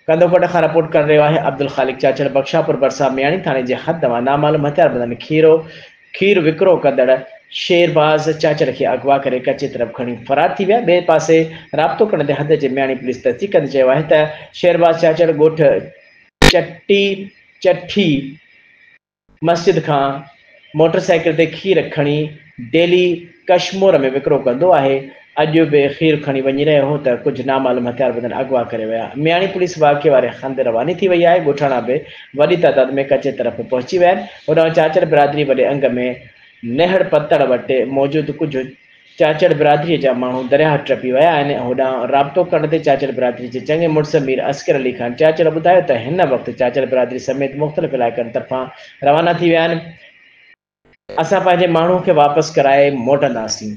कंदोकोट खां रिपोर्ट कर रहियो आहे अब्दुल ख़ालिक चाचड़। बख्शापुर भरिसां मियाणी थाणे जे हद मां नामालूम हथियारबंदनि खीर विकिरो कंदड़ शेरबाज़ चाचड़ खे अगवा करे कचे तरफ़ खणी फरार थी विया। ॿिए पासे राब्तो करण ते हद जे मियाणी पुलिस तस्दीक कंदे चयो आहे त शेरबाज़ चाचड़ ॻोठ चठी मस्जिद खां मोटरसाइकिल ते खीर खणी डेली कश्मोर में विकिरो कंदो आहे। अॼु बि खीर खणी वञी रहियो हो त कुझु नामालूम हथियारबंदन अगवा करे विया। मियाणी पुलिस वाक़े वारे हंधि रवानी थी वई आहे। ॻोठाणा बि वॾी तादाद में कचे तरफ़ पहुची विया आहिनि। होॾां चाचड़ बिरादरी वॾे अंग में नेहड़ पतड़ वटि मौजूदु कुझु चाचड़ बिरादरीअ जा माण्हू दरिया टपी विया आहिनि। होॾां राब्तो करण ते चाचड़ बिरादरी जे चङे मुड़ुस मीर अस्कर अली ख़ान चाचड़ ॿुधायो त हिन वक़्तु चाचड़ बिरादरी समेत मुख़्तलिफ़ इलाइक़नि तरफ़ां रवाना थी विया आहिनि। असां पंहिंजे माण्हू खे वापसि कराए मोटंदासीं।